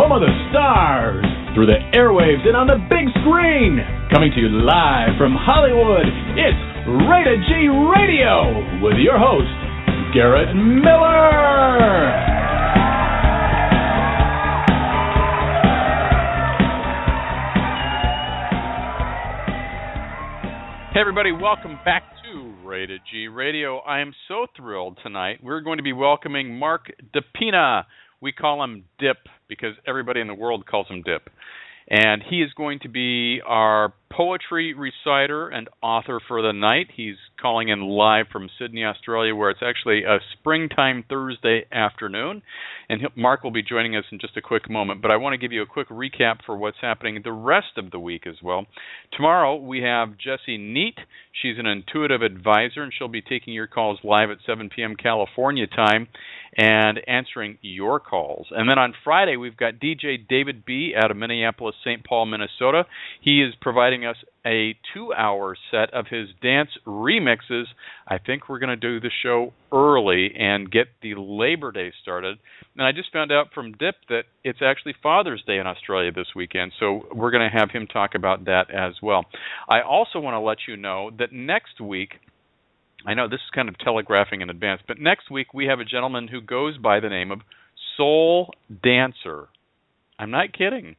home of the stars, through the airwaves and on the big screen. Coming to you live from Hollywood, it's Rated G Radio with your host, Garrett Miller. Hey everybody, welcome back to Rated G Radio. I am so thrilled tonight. We're going to be welcoming Mark DePena. We call him Dip because everybody in the world calls him Dip. And he is going to be our poetry reciter and author for the night. He's calling in live from Sydney, Australia, where it's actually a springtime Thursday afternoon. And Mark will be joining us in just a quick moment. But I want to give you a quick recap for what's happening the rest of the week as well. Tomorrow we have Jessie Neat. She's an intuitive advisor, and she'll be taking your calls live at 7 p.m. California time and answering your calls. And then on Friday, we've got DJ David B. out of Minneapolis, St. Paul, Minnesota. He is providing us a 2-hour set of his dance remixes. I think we're going to do the show early and get the Labor Day started. And I just found out from Dip that it's actually Father's Day in Australia this weekend, so we're going to have him talk about that as well. I also want to let you know that next week, I know this is kind of telegraphing in advance, but next week we have a gentleman who goes by the name of Soul Dancer. I'm not kidding.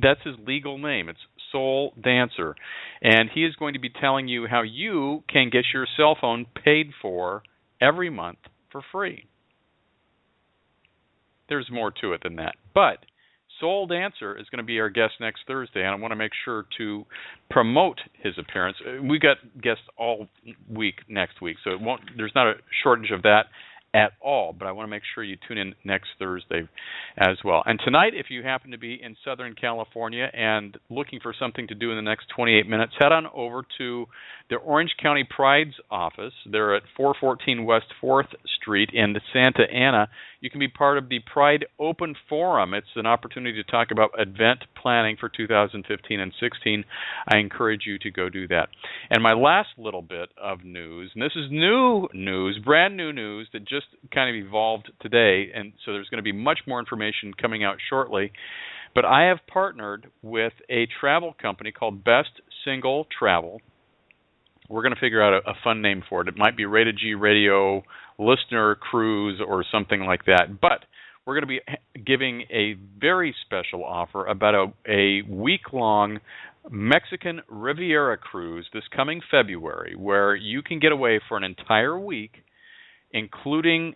That's his legal name. It's Soul Dancer. And he is going to be telling you how you can get your cell phone paid for every month for free. There's more to it than that. But Soul Dancer is going to be our guest next Thursday, and I want to make sure to promote his appearance. We got guests all week next week, so there's not a shortage of that at all, but I want to make sure you tune in next Thursday as well. And tonight, if you happen to be in Southern California and looking for something to do in the next 28 minutes, head on over to the Orange County Pride's office. They're at 414 West 4th Street in Santa Ana. You can be part of the Pride Open Forum. It's an opportunity to talk about event planning for 2015 and 16. I encourage you to go do that. And my last little bit of news, and this is new news, brand new news that just kind of evolved today, and so there's going to be much more information coming out shortly. But I have partnered with a travel company called Best Single Travel. We're going to figure out a fun name for it. It might be Rated G Radio Listener Cruise or something like that. But we're going to be giving a very special offer about a week-long Mexican Riviera cruise this coming February, where you can get away for an entire week, including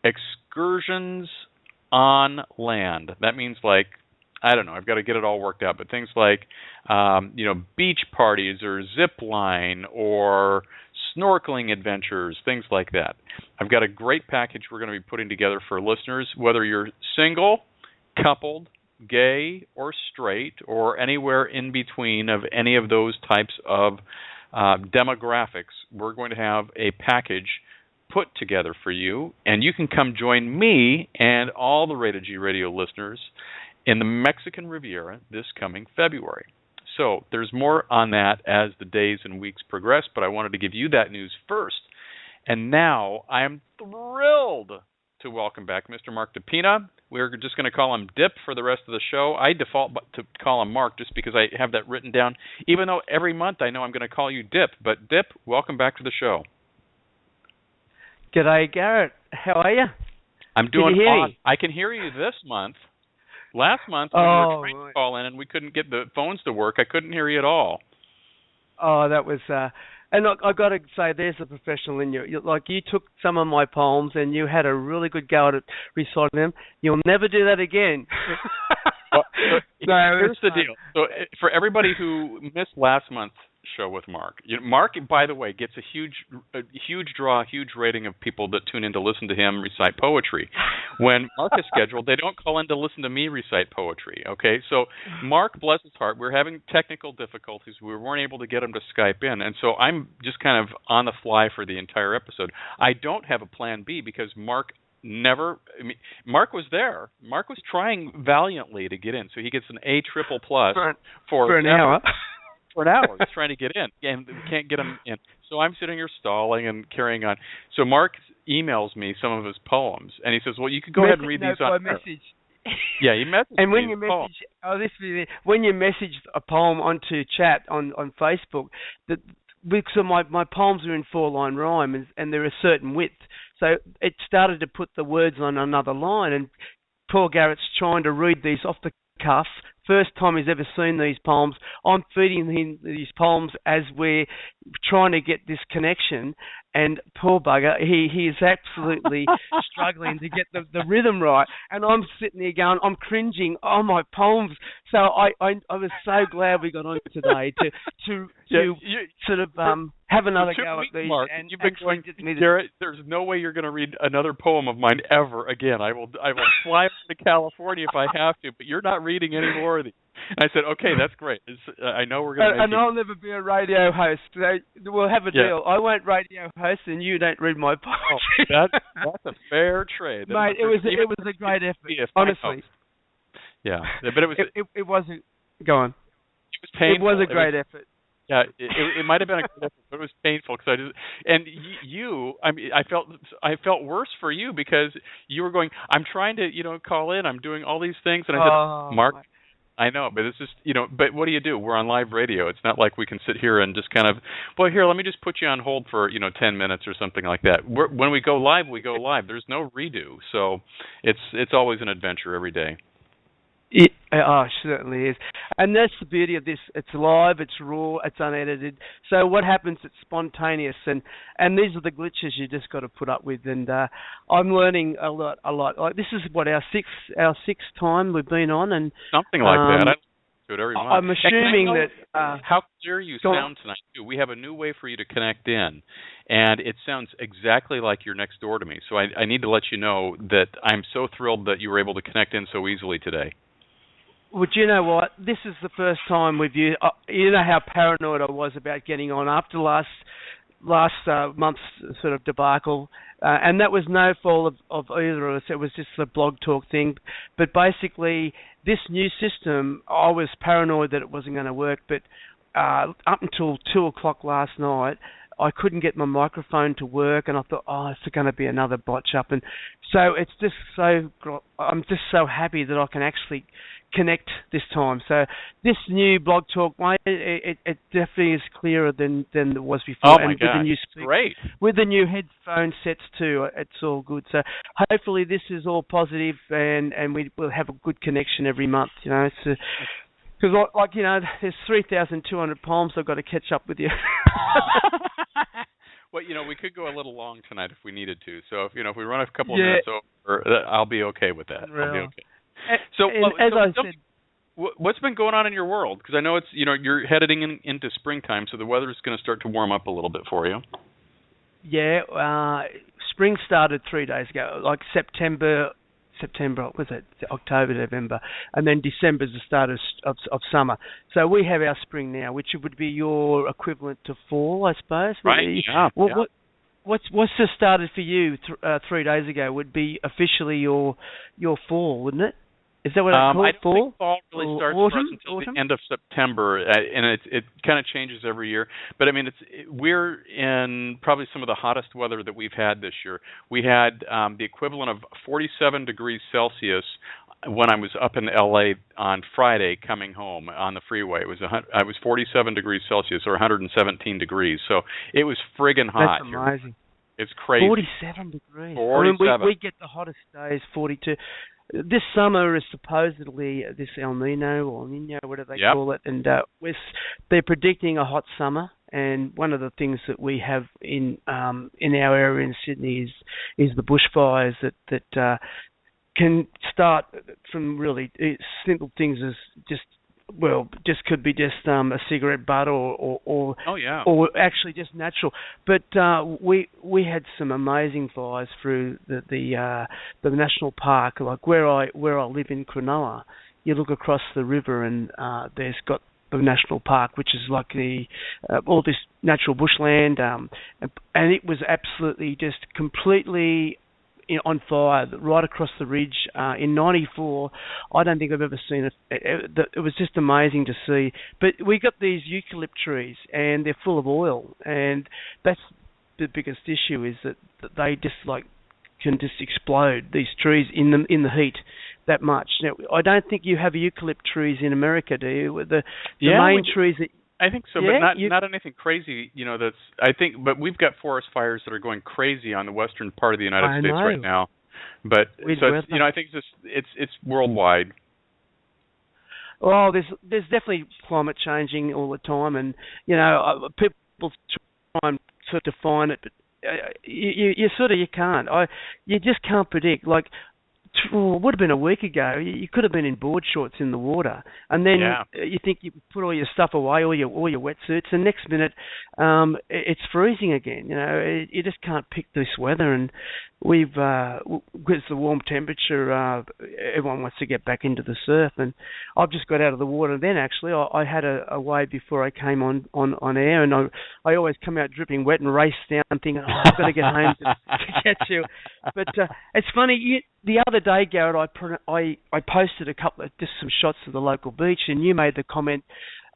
excursions on land. That means, like, I don't know, I've got to get it all worked out, but things like, beach parties or zip line or snorkeling adventures, things like that. I've got a great package we're going to be putting together for listeners, whether you're single, coupled, gay, or straight, or anywhere in between of any of those types of demographics. We're going to have a package put together for you, and you can come join me and all the Rated G Radio listeners in the Mexican Riviera this coming February. So there's more on that as the days and weeks progress, but I wanted to give you that news first. And now I am thrilled to welcome back Mr. Mark DePena. We're just going to call him Dip for the rest of the show. I default to call him Mark just because I have that written down, even though every month I know I'm going to call you Dip. But Dip, welcome back to the show. G'day, Garrett. How are you? I'm doing awesome. I can hear you this month. Last month, when you were trying to call in and we couldn't get the phones to work, I couldn't hear you at all. Oh, that was... and look, I've got to say, there's a professional in you. You took some of my poems and you had a really good go at reciting them. You'll never do that again. Well, here's the deal. So for everybody who missed last month's show with Mark, Mark, by the way, gets a huge draw, huge rating of people that tune in to listen to him recite poetry. When Mark is scheduled, they don't call in to listen to me recite poetry, okay? So Mark, bless his heart, we're having technical difficulties. We weren't able to get him to Skype in, and so I'm just kind of on the fly for the entire episode. I don't have a plan B because Mark was there. Mark was trying valiantly to get in, so he gets an A++ for an hour. For an hour, he's trying to get in, and we can't get him in. So I'm sitting here stalling and carrying on. So Mark emails me some of his poems, and he says, "Well, you could go ahead and read these on message. Yeah, you messaged and when me. you message, when you message a poem onto chat on Facebook, so my poems are in 4-line rhyme and they're a certain width. So it started to put the words on another line, and poor Garrett's trying to read these off the cuff. First time he's ever seen these poems. I'm feeding him these poems as we're trying to get this connection, and poor bugger, he is absolutely struggling to get the rhythm right. And I'm sitting there going, I'm cringing. Oh, my poems. So I was so glad we got on today to sort of have another go at these. Mark, and you've been going, Garrett, there's no way you're going to read another poem of mine ever again. I will fly to California if I have to, but you're not reading any more of these. And I said, okay, that's great. I know we're going to make and I'll never be a radio host. So we'll have a deal. I won't radio host, and you don't read my poetry. Oh, that's a fair trade. Mate, it was a great effort, honestly. Yeah, but it was... It wasn't... Go on. It was painful. It was a great effort. Yeah, it might have been a good effort, but it was painful because I felt worse for you because you were going, I'm trying to, call in, I'm doing all these things, and I said, Mark, I know, but it's just, but what do? We're on live radio. It's not like we can sit here and just kind of, well, here, let me just put you on hold for, 10 minutes or something like that. When we go live, we go live. There's no redo. So it's always an adventure every day. It certainly is. And that's the beauty of this. It's live, it's raw, it's unedited. So what happens, it's spontaneous. And these are the glitches you just got to put up with. And I'm learning a lot. Like, this is what, our sixth time we've been on. And something like that. I do it every month. I'm assuming that... how clear you sound tonight, too. We have a new way for you to connect in. And it sounds exactly like you're next door to me. So I need to let you know that I'm so thrilled that you were able to connect in so easily today. Well, do you know what? This is the first time we've used... you know how paranoid I was about getting on after last month's sort of debacle. And that was no fault of either of us. It was just the blog talk thing. But basically, this new system, I was paranoid that it wasn't going to work. But up until 2 o'clock last night, I couldn't get my microphone to work, and I thought, it's going to be another botch up. And so it's just I'm just so happy that I can actually connect this time. So this new blog talk, it definitely is clearer than it was before. Oh my God, great. With the new headphone sets too, it's all good. So hopefully this is all positive, and we will have a good connection every month. Because there's 3,200 poems I've got to catch up with you. Well, we could go a little long tonight if we needed to. So if we run a couple of minutes over, I'll be okay with that. Really? I'll be okay. So, I said, what's been going on in your world? Because I know it's you're heading into springtime, so the weather is going to start to warm up a little bit for you. Yeah, spring started 3 days ago. Like September, what was it? October, November, and then December's the start of summer. So we have our spring now, which would be your equivalent to fall, I suppose. Right. Yeah. What's just started for you 3 days ago would be officially your fall, wouldn't it? Is that what it's called? I don't think fall really starts for us until the end of September, and it kind of changes every year. But I mean, we're in probably some of the hottest weather that we've had this year. We had the equivalent of 47 degrees Celsius when I was up in LA on Friday coming home on the freeway. I was 47 degrees Celsius, or 117 degrees. So it was friggin' hot. That's amazing. It's crazy. 47 degrees. 47. I mean, we get the hottest days, 42. This summer is supposedly this El Nino or Nino, whatever they call it, and they're predicting a hot summer. And one of the things that we have in our area in Sydney is the bushfires that can start from really simple things as just could be just a cigarette butt or actually just natural. But we had some amazing fires through the national park, like where I live in Cronulla. You look across the river and there's got the national park, which is like all this natural bushland, and it was absolutely just completely on fire right across the ridge in '94. I don't think I've ever seen it. It was just amazing to see. But we got these eucalypt trees, and they're full of oil, and that's the biggest issue, is that they just can just explode, these trees in the heat. that much. Now, I don't think you have eucalypt trees in America, do you? The main trees that... I think so, but not anything crazy. But we've got forest fires that are going crazy on the western part of the United States right now. But I think it's worldwide. Well, there's definitely climate changing all the time, and people try and sort of define it, but you can't. You just can't predict. Like, it would have been a week ago. You could have been in board shorts in the water, and then you think you put all your stuff away, all your wetsuits, and next minute it's freezing again. You just can't pick this weather, and with the warm temperature, everyone wants to get back into the surf, and I've just got out of the water. Then actually, I had a wave before I came on air, and I always come out dripping wet and race down, thinking, I've got to get home to get you. But it's funny. The other day, Garrett, I posted just some shots of the local beach, and you made the comment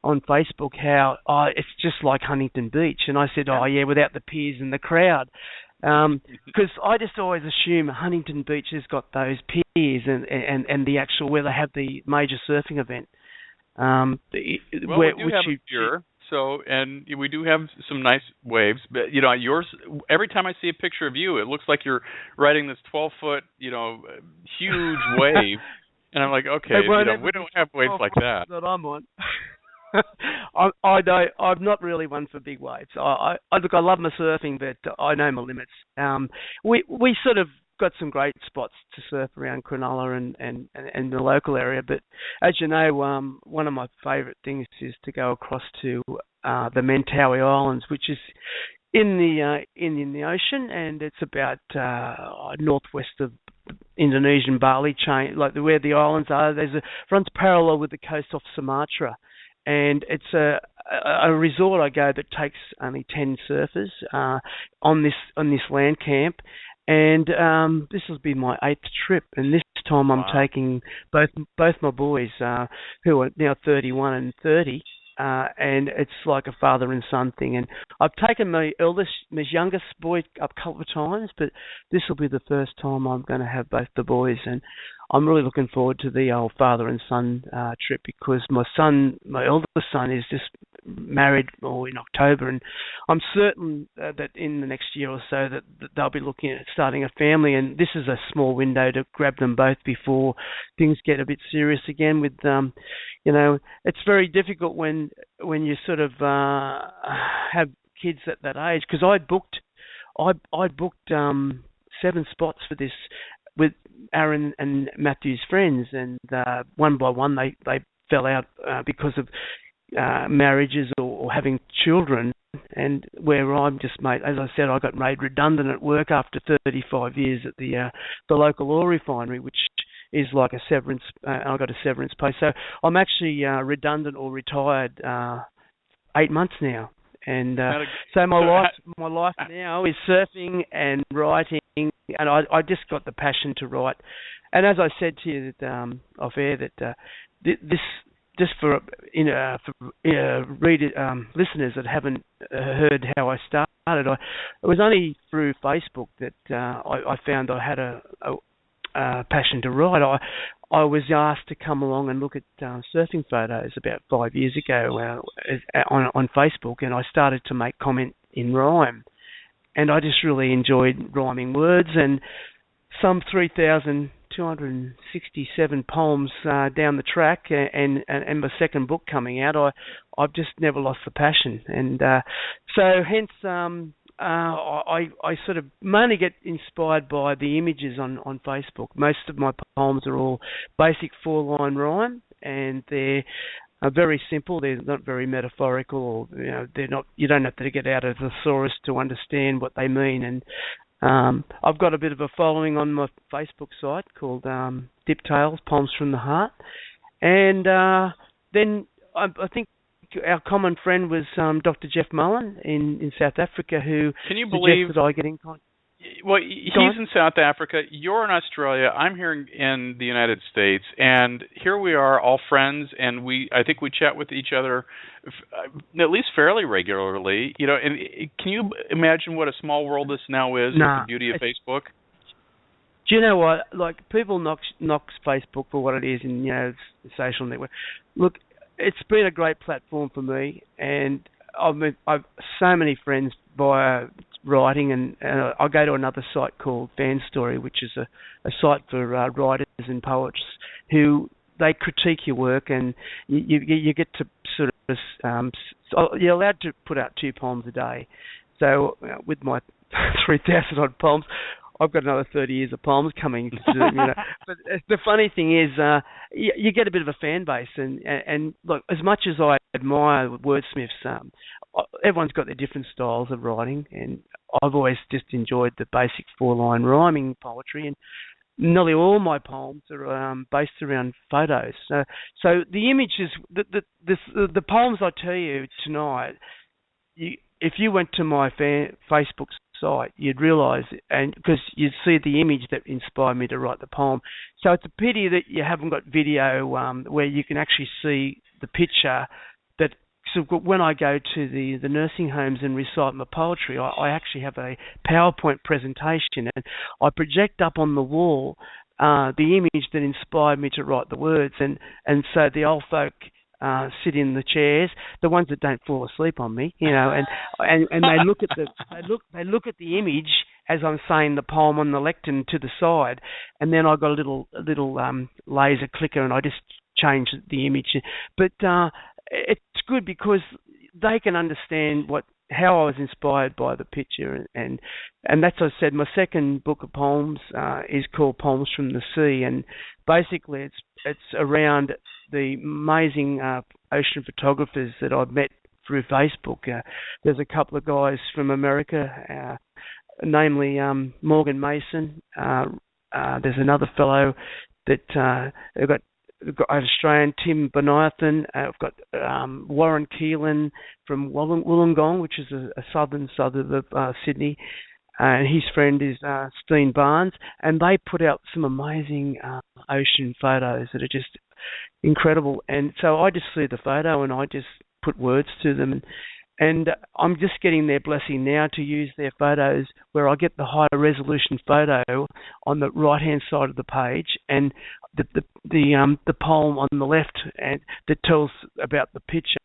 on Facebook how it's just like Huntington Beach, and I said, without the piers and the crowd, because I just always assume Huntington Beach has got those piers and the actual where they have the major surfing event. We do have a pier. So, and we do have some nice waves, but yours. Every time I see a picture of you, it looks like you're riding this 12-foot, huge wave, and I'm like, okay, we don't have waves like that. That I'm on. I'm not really one for big waves. I love my surfing, but I know my limits. We sort of got some great spots to surf around Cronulla and the local area, but as you know, one of my favourite things is to go across to the Mentawai Islands, which is in the ocean, and it's about northwest of Indonesian Bali chain, like where the islands are. Runs parallel with the coast off Sumatra, and it's a resort I go that takes only 10 surfers on this land camp. And this will be my 8th trip, and this time I'm taking both my boys, who are now 31 and 30, and it's like a father and son thing. And I've taken my youngest boy up a couple of times, but this will be the first time I'm going to have both the boys, and I'm really looking forward to the old father and son trip, because my eldest son is just married in October, and I'm certain that in the next year or so that they'll be looking at starting a family, and this is a small window to grab them both before things get a bit serious again. With it's very difficult when you sort of have kids at that age, because I booked 7 spots for this with Aaron and Matthew's friends, and one by one they fell out because of marriages or having children, and where I'm just made, as I said, I got made redundant at work after 35 years at the local oil refinery, which is like a severance. I got a severance pay, so I'm actually redundant or retired 8 months now, and so my life now is surfing and writing, and I just got the passion to write. And as I said to you that off air, that this, just for listeners that haven't heard how I started, it was only through Facebook that I found I had a passion to write. I was asked to come along and look at surfing photos about 5 years ago on Facebook, and I started to make comment in rhyme, and I just really enjoyed rhyming words, and some 3,267 poems down the track, and my second book coming out, I've just never lost the passion, and so hence I sort of mainly get inspired by the images on Facebook. Most of my poems are all basic 4-line rhyme, and they're very simple. They're not very metaphorical, or they're not. You don't have to get out of the thesaurus to understand what they mean. And I've got a bit of a following on my Facebook site called Dip Tales, Poems from the Heart. And then I think our common friend was Dr. Jeff Mullen in South Africa, who suggested I get in contact. Well, he's in South Africa. You're in Australia. I'm here in the United States, and here we are, all friends. And I think we chat with each other at least fairly regularly. And can you imagine what a small world this now is with the beauty of Facebook? Do you know what? Like, people knocks Facebook for what it is, and social network. Look, it's been a great platform for me, and I've so many friends via writing, and I go to another site called Fan Story, which is a site for writers and poets who they critique your work, and you get to sort of you're allowed to put out 2 poems a day. So with my 3,000 odd poems, I've got another 30 years of poems coming. But the funny thing is, you get a bit of a fan base, and look, as much as I admire wordsmiths, everyone's got their different styles of writing, and I've always just enjoyed the basic 4-line rhyming poetry, and nearly all my poems are based around photos. So the images, the poems I tell you tonight, if you went to my Facebook site, you'd realise, and because you'd see the image that inspired me to write the poem. So it's a pity that you haven't got video where you can actually see the picture. That so when I go to the nursing homes and recite my poetry, I actually have a PowerPoint presentation, and I project up on the wall the image that inspired me to write the words, and so the old folk sit in the chairs, the ones that don't fall asleep on me, and they look at the image as I'm saying the poem on the lectern to the side, and then I've got a little laser clicker, and I just change the image. But it's good because they can understand how I was inspired by the picture, and that's what I said. My second book of poems is called Poems from the Sea, and basically it's around the amazing ocean photographers that I've met through Facebook. There's a couple of guys from America, namely Morgan Mason. There's another fellow that I've got Australian, Tim Bonathan. I've got Warren Keelan from Wollongong, which is a southern suburb of Sydney. And his friend is Steen Barnes, and they put out some amazing ocean photos that are just incredible. And so I just see the photo and I just put words to them, and I'm just getting their blessing now to use their photos where I get the high resolution photo on the right hand side of the page, and the poem on the left, and that tells about the picture.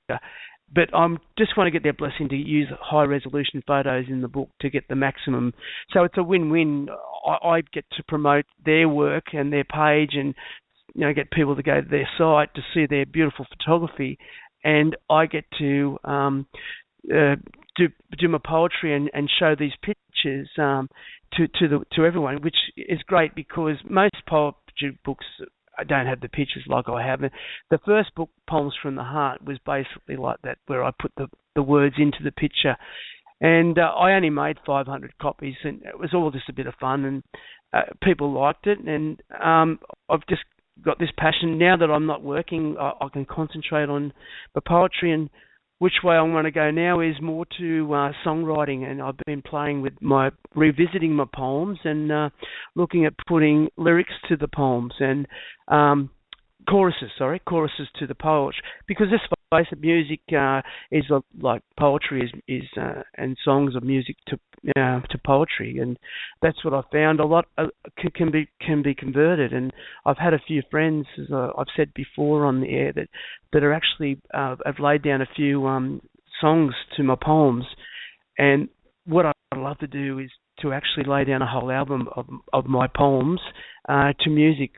But I just want to get their blessing to use high-resolution photos in the book to get the maximum. So it's a win-win. I get to promote their work and their page, and get people to go to their site to see their beautiful photography, and I get to do my poetry and show these pictures to everyone, which is great because most poetry books I don't have the pictures like I have. The first book, Poems from the Heart, was basically like that, where I put the words into the picture. And I only made 500 copies, and it was all just a bit of fun, and people liked it. And I've just got this passion. Now that I'm not working, I can concentrate on the poetry, and which way I want to go now is more to songwriting, and I've been playing with revisiting my poems and looking at putting lyrics to the poems and choruses to the poetry, because this face of music is like poetry is and songs of music to poetry, and that's what I found. A lot can be converted, and I've had a few friends, as I've said before on the air, that are actually have laid down a few songs to my poems, and what I'd love to do is to actually lay down a whole album of my poems to music.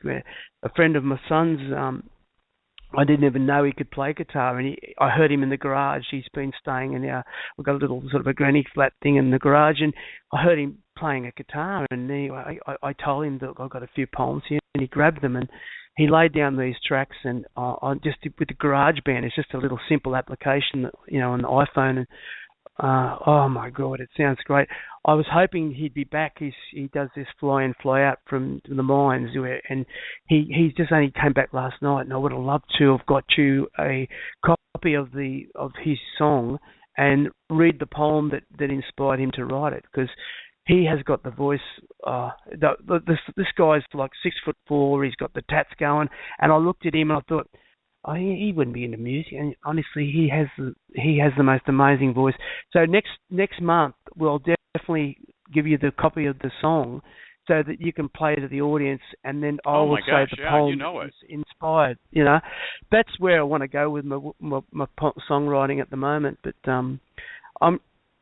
A friend of my son's, I didn't even know he could play guitar, and I heard him in the garage. He's been staying in we've got a little sort of a granny flat thing in the garage, and I heard him playing a guitar, and I told him that I've got a few poems here, and he grabbed them, and he laid down these tracks, and I just did with the GarageBand. It's just a little simple application that, on the iPhone, and oh my God, it sounds great. I was hoping he'd be back. He does this fly in, fly out from the mines, and he just only came back last night, and I would have loved to have got you a copy of his song and read the poem that inspired him to write it, because he has got the voice. This guy's like 6'4". He's got the tats going, and I looked at him and I thought, he wouldn't be into music, and honestly, he has the most amazing voice. So next month we'll definitely give you the copy of the song so that you can play to the audience, and then I Oh will my say gosh, the yeah, poem you know it. is inspired. That's where I want to go with my songwriting at the moment. But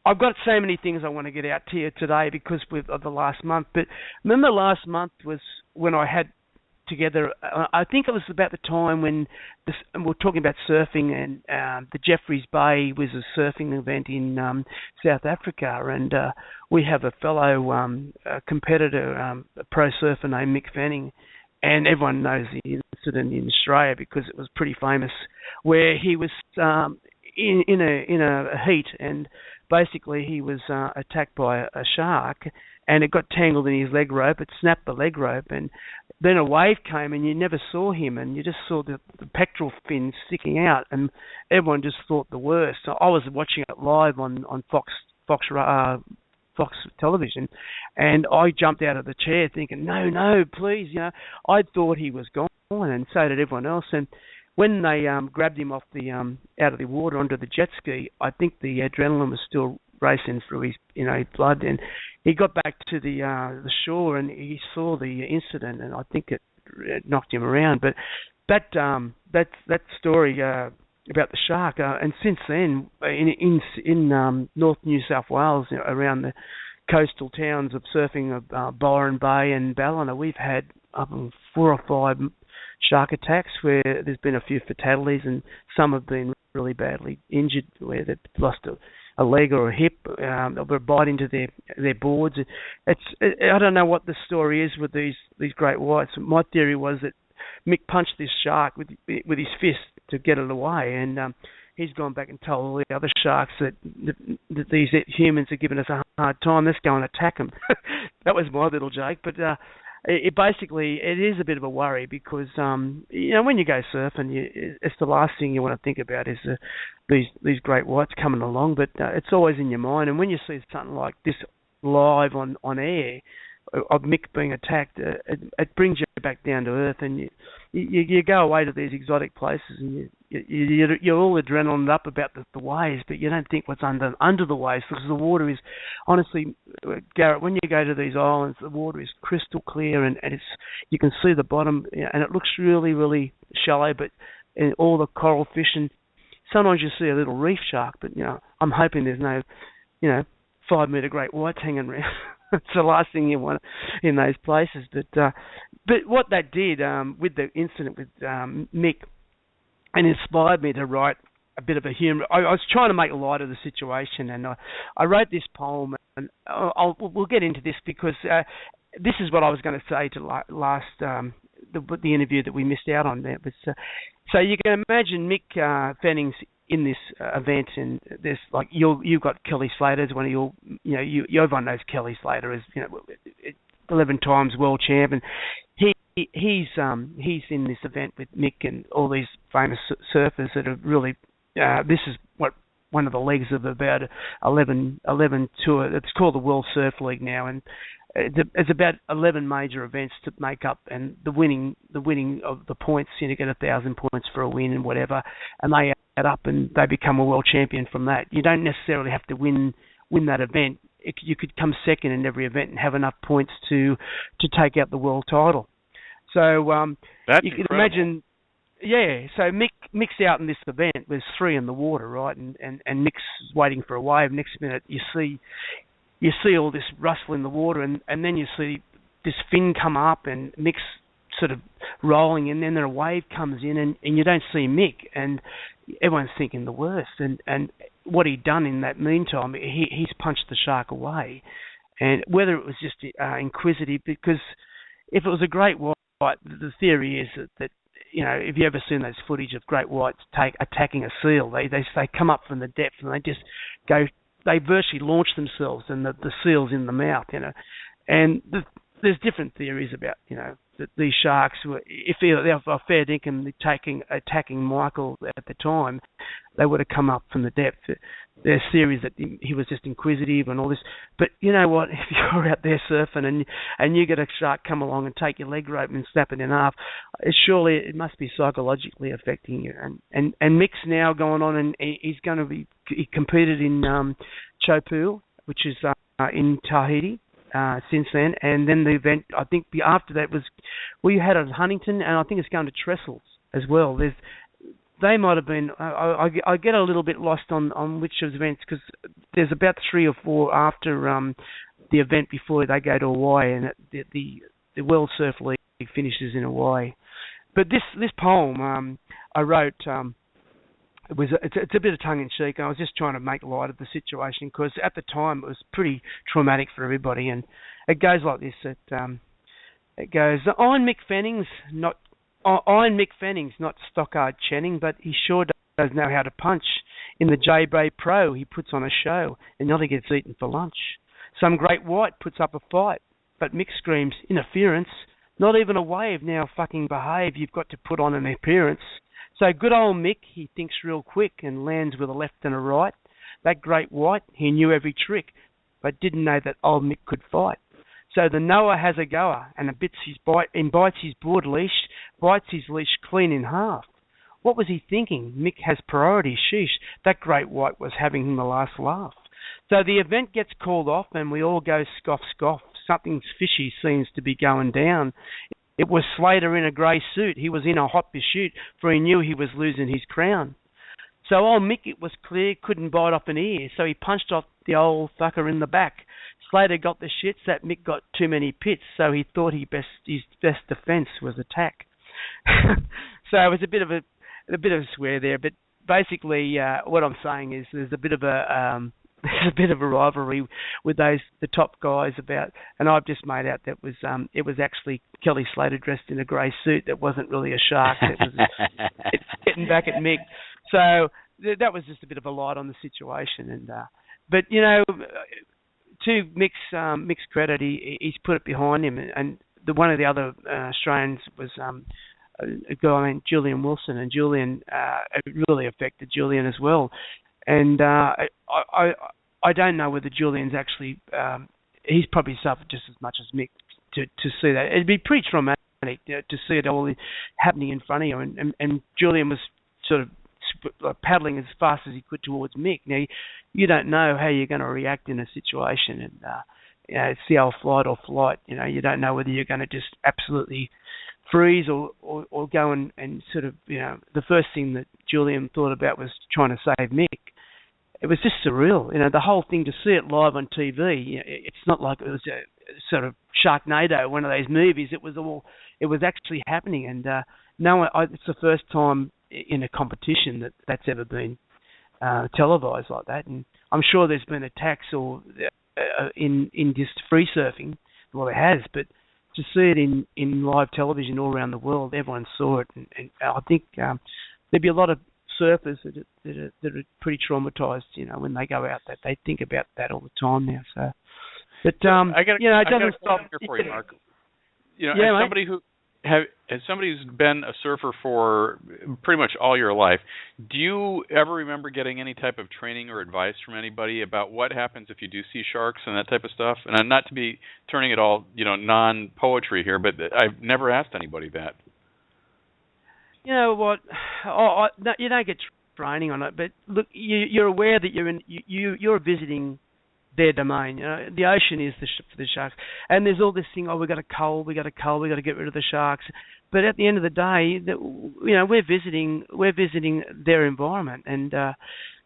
I've got so many things I want to get out to you today because of the last month. But remember, last month was when I had together. I think it was about the time when we're talking about surfing, and the Jeffreys Bay was a surfing event in South Africa, and we have a fellow competitor, a pro surfer named Mick Fanning, and everyone knows the incident in Australia because it was pretty famous, where he was in a heat, and basically he was attacked by a shark, and it got tangled in his leg rope. It snapped the leg rope, and then a wave came, and you never saw him, and you just saw the pectoral fin sticking out, and everyone just thought the worst. So I was watching it live on Fox television, and I jumped out of the chair thinking, no, please, I thought he was gone, and so did everyone else. And when they grabbed him off out of the water onto the jet ski, I think the adrenaline was still racing through his blood, and he got back to the shore, and he saw the incident, and I think it knocked him around. But that story about the shark, and since then in North New South Wales, around the coastal towns of surfing of Byron Bay and Ballina, we've had 4 or 5 shark attacks where there's been a few fatalities, and some have been really badly injured, where they've lost a leg or a hip, they'll bite into their boards. I don't know what the story is with these great whites. My theory was that Mick punched this shark with his fist to get it away, and he's gone back and told all the other sharks that these humans are giving us a hard time. Let's go and attack them. That was my little joke, but it is a bit of a worry because when you go surfing, it's the last thing you want to think about is these great whites coming along, but it's always in your mind. And when you see something like this live on air of Mick being attacked, it brings you back down to earth, and you go away to these exotic places, and you're all adrenaline up about the waves, but you don't think what's under the waves, because the water is, honestly, Garrett, when you go to these islands, the water is crystal clear, and you can see the bottom, and it looks really, really shallow, but all the coral fish, and sometimes you see a little reef shark, but I'm hoping there's no 5-meter great whites hanging around. It's the last thing you want in those places. But what that did with the incident with Mick, and inspired me to write a bit of a humour. I was trying to make light of the situation, and I wrote this poem, and we'll get into this because this is what I was going to say to last the interview that we missed out on there. But so you can imagine Mick Fanning's in this event, and there's like you've got Kelly Slater as one of your everyone knows Kelly Slater as 11 times world champ, and he's in this event with Mick and all these famous surfers that are really this is what one of the legs of about 11 tour. It's called the World Surf League now, and it's about 11 major events to make up, and the winning of the points, you get 1,000 points for a win and whatever, and they add up and they become a world champion from that. You don't necessarily have to win that event. You could come second in every event and have enough points to take out the world title. So that's you can incredible. imagine. Yeah, so Mick's out in this event. There's 3 in the water, right? And Mick's waiting for a wave. Next minute, you see all this rustle in the water, and then you see this fin come up, and Mick's sort of rolling, and then a wave comes in, and you don't see Mick, and everyone's thinking the worst. And what he'd done in that meantime, he's punched the shark away. And whether it was just inquisitive, because if it was a great white, the theory is that if you ever seen those footage of great whites attacking a seal, they come up from the depth and they just go. They virtually launch themselves, and the seal's in the mouth, And there's different theories about, that these sharks were, if they're fair dinkum attacking Michael at the time, they would have come up from the depth. There's theories that he was just inquisitive and all this. But you know what? If you're out there surfing and you get a shark come along and take your leg rope and snap it in half, surely it must be psychologically affecting you. And Mick's now going on, and he's going to he competed in Chopu, which is in Tahiti, since then. And then the event, I think, after that was, we had it at Huntington, and I think it's going to Trestles as well. They might have been. I get a little bit lost on which of the events, because there's about 3 or 4 after the event before they go to Hawaii, and the World Surf League finishes in Hawaii. But this poem I wrote, it's a bit of tongue in cheek. I was just trying to make light of the situation, because at the time it was pretty traumatic for everybody. And it goes like this: it goes, "I'm Mick Fennings, not Stockard Channing, but he sure does know how to punch. In the J-Bay Pro, he puts on a show, and not he gets eaten for lunch. Some great white puts up a fight, but Mick screams, interference. Not even a wave, now fucking behave, you've got to put on an appearance. So good old Mick, he thinks real quick and lands with a left and a right. That great white, he knew every trick, but didn't know that old Mick could fight. So the Noah has a goer and bites his broad leash, bites his leash clean in half. What was he thinking? Mick has priority, sheesh. That great white was having him the last laugh. So the event gets called off and we all go scoff, scoff. Something fishy seems to be going down. It was Slater in a grey suit. He was in a hot pursuit, for he knew he was losing his crown. So old Mick, it was clear, couldn't bite off an ear, so he punched off the old fucker in the back. Slater got the shits, that Mick got too many pits, so he thought his best defence was attack. So it was a bit of a swear there, but basically what I'm saying is there's a bit of a rivalry with the top guys about, and I've just made out that it was actually Kelly Slater dressed in a grey suit that wasn't really a shark. It's getting back at Mick. So that was just a bit of a light on the situation. And but you know, to Mick's credit, he's put it behind him. And one of the other Australians was a guy named Julian Wilson, and Julian it really affected Julian as well. And I don't know whether Julian's actually he's probably suffered just as much as Mick to see that. It'd be pretty traumatic to see it all happening in front of you. And Julian was sort of paddling as fast as he could towards Mick. Now you don't know how you're going to react in a situation, and you know, it's the old flight or flight. You know, you don't know whether you're going to just absolutely freeze or go and sort of, you know, the first thing that Julian thought about was trying to save Mick. It was just surreal, you know, the whole thing, to see it live on TV. You know, it's not like it was a sort of Sharknado, one of those movies. It was actually happening, and it's the first time in a competition that's ever been televised like that. And I'm sure there's been attacks or in just free surfing. Well, it has, but to see it in live television all around the world, everyone saw it, and I think there'd be a lot of surfers that are pretty traumatized, you know, when they go out, that they think about that all the time now. So, but it doesn't stop. For you, Mark. You know, as somebody who's been a surfer for pretty much all your life, do you ever remember getting any type of training or advice from anybody about what happens if you do see sharks and that type of stuff? And I'm not to be turning it all, you know, non-poetry here, but I've never asked anybody that. You know what? You don't get training on it, but look, you're aware that you're visiting their domain. You know, the ocean is for the sharks, and there's all this thing. Oh, we got a cold, we got to get rid of the sharks. But at the end of the day, you know, we're visiting their environment, and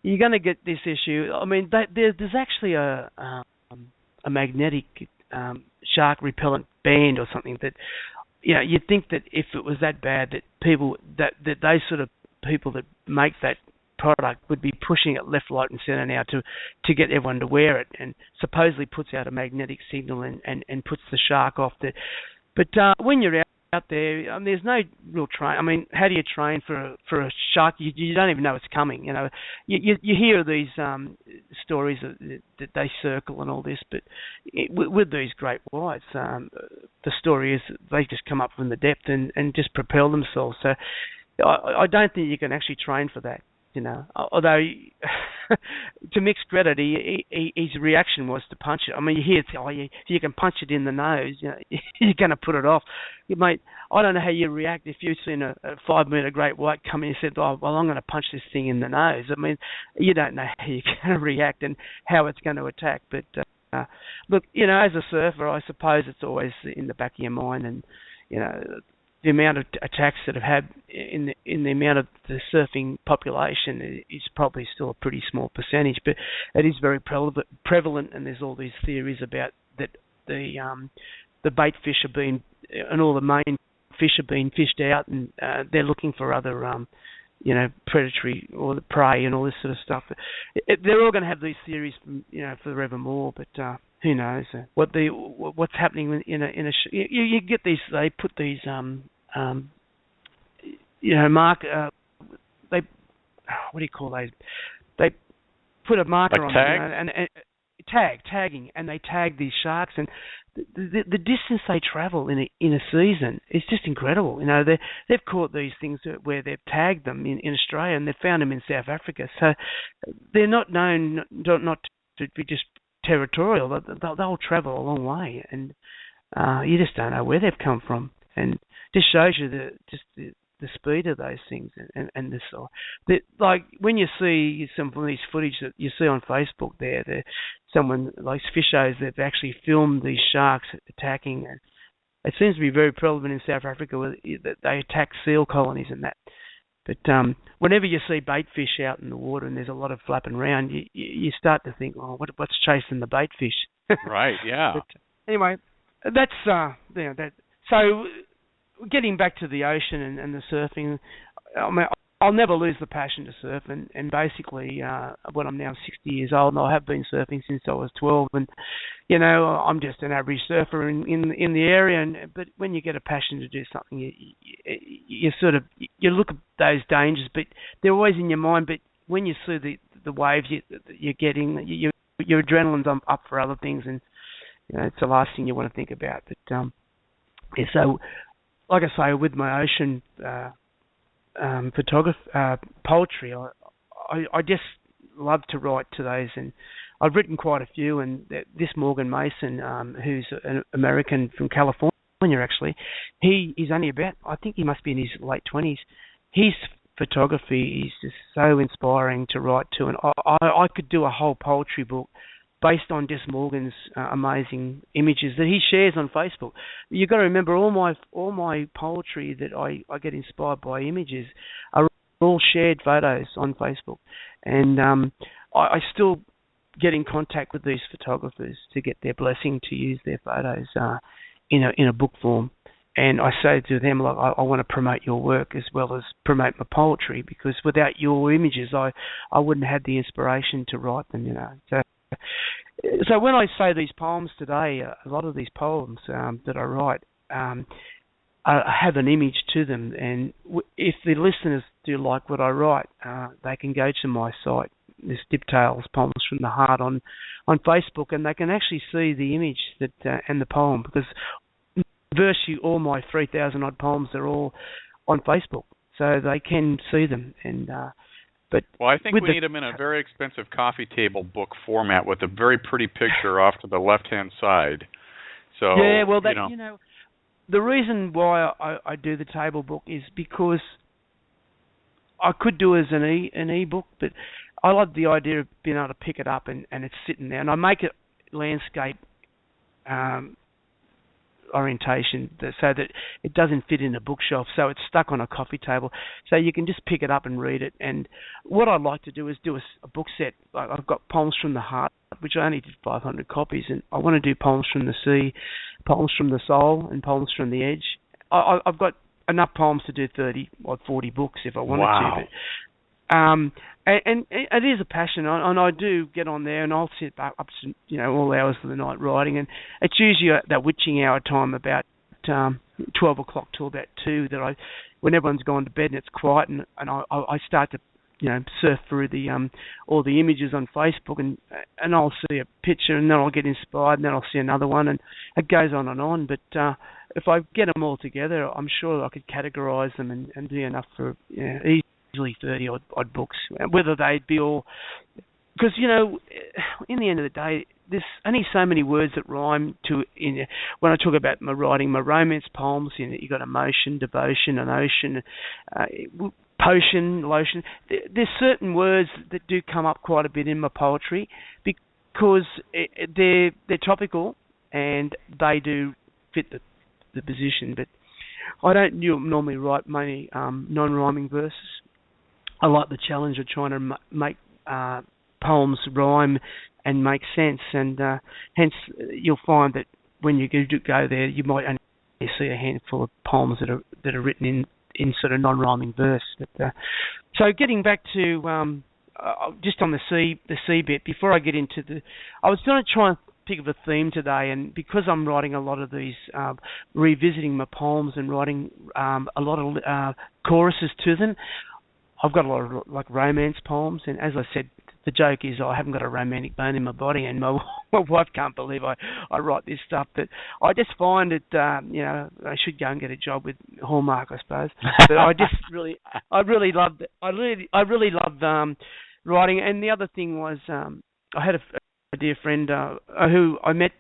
you're going to get this issue. I mean, there's actually a magnetic shark repellent band or something that. You know, you'd think that if it was that bad, that people that those sort of people that make that product would be pushing it left, right, and centre now to get everyone to wear it, and supposedly puts out a magnetic signal and puts the shark off. But when you're out there, there's no real train. I mean, how do you train for a shark? You don't even know it's coming. You know, you hear these stories that they circle and all this, but with these great whites, the story is they just come up from the depth and just propel themselves. So I don't think you can actually train for that. You know, although to Mick's credit, his reaction was to punch it. I mean, you hear if you can punch it in the nose, you know, you're going to put it off. Mate, I don't know how you react if you've seen a 5-metre great white come in and said, "Oh, well, I'm going to punch this thing in the nose." I mean, you don't know how you're going to react and how it's going to attack. But look, as a surfer, I suppose it's always in the back of your mind, and the amount of attacks that have had in the amount of the surfing population is probably still a pretty small percentage, but it is very prevalent, and there's all these theories about that the bait fish are being, and all the main fish are being fished out, and they're looking for other predatory or the prey and all this sort of stuff. They're all going to have these theories, forevermore, but who knows what's happening in a you get these, they put these mark they what do you call those, they put a marker like on tag? and tagging, and they tag these sharks, and the distance they travel in a season is just incredible. They've caught these things where they've tagged them in Australia, and they've found them in South Africa. So they're not known not to be just territorial. They'll travel a long way, and you just don't know where they've come from. And just shows you the speed of those things, and this like when you see some of these footage that you see on Facebook, someone like Fishers, they've actually filmed these sharks attacking, and it seems to be very prevalent in South Africa where they attack seal colonies and that. But whenever you see bait fish out in the water and there's a lot of flapping around, you start to think, oh, what's chasing the bait fish? Right. Yeah. But anyway, that's that. So getting back to the ocean and the surfing, I mean, I'll never lose the passion to surf, and basically, when I'm now 60 years old, and I have been surfing since I was 12, and I'm just an average surfer in the area. But when you get a passion to do something, you sort of look at those dangers, but they're always in your mind. But when you see the waves you're getting, your adrenaline's up for other things, and it's the last thing you want to think about. But so, like I say, with my ocean poetry, I just love to write to those, and I've written quite a few. And this Morgan Mason, who's an American from California, actually, he's only about, I think he must be in his late 20s. His photography is just so inspiring to write to, and I could do a whole poetry book based on just Morgan's amazing images that he shares on Facebook. You've got to remember, all my poetry that I get inspired by images are all shared photos on Facebook, and I still get in contact with these photographers to get their blessing to use their photos in a book form. And I say to them, like, I want to promote your work as well as promote my poetry, because without your images, I wouldn't have the inspiration to write them. So when I say these poems today, a lot of these poems that I write have an image to them, and if the listeners do like what I write, they can go to my site, this Diptails Poems from the Heart on Facebook, and they can actually see the image and the poem, because virtually all my 3,000 odd poems are all on Facebook, so they can see them. And I think we need them in a very expensive coffee table book format with a very pretty picture off to the left-hand side. So yeah, well, the reason why I do the table book is because I could do it as an e-book, but I like the idea of being able to pick it up and it's sitting there, and I make it landscape orientation so that it doesn't fit in a bookshelf, so it's stuck on a coffee table, so you can just pick it up and read it. And what I'd like to do is do a book set. I've got Poems from the Heart, which I only did 500 copies, and I want to do Poems from the Sea, Poems from the Soul, and Poems from the Edge. I've got enough poems to do 30 or 40 books if I wanted to. But and it is a passion, and I do get on there, and I'll sit back up to all hours of the night writing, and it's usually that witching hour time, about 12 o'clock till about 2, that when everyone's gone to bed and it's quiet, and I start to surf through all the images on Facebook, and I'll see a picture, and then I'll get inspired, and then I'll see another one, and it goes on and on. But if I get them all together, I'm sure I could categorise them and do enough for easily 30 odd books, whether they'd be all, because in the end of the day, there's only so many words that rhyme when I talk about my writing, my romance poems. You got emotion, devotion, an ocean, potion, lotion. There's certain words that do come up quite a bit in my poetry, because because they're topical and they do fit the position. But I don't normally write many non-rhyming verses. I like the challenge of trying to make poems rhyme and make sense, and hence you'll find that when you go there, you might only see a handful of poems that are written in sort of non-rhyming verse. But, so getting back to just on the C bit, before I get into I was going to try and pick up a theme today, and because I'm writing a lot of these, revisiting my poems and writing a lot of choruses to them, I've got a lot of like romance poems, and as I said, the joke is I haven't got a romantic bone in my body, and my wife can't believe I write this stuff. But I just find it, I should go and get a job with Hallmark, I suppose. But I really loved writing. And the other thing was, I had a dear friend who I met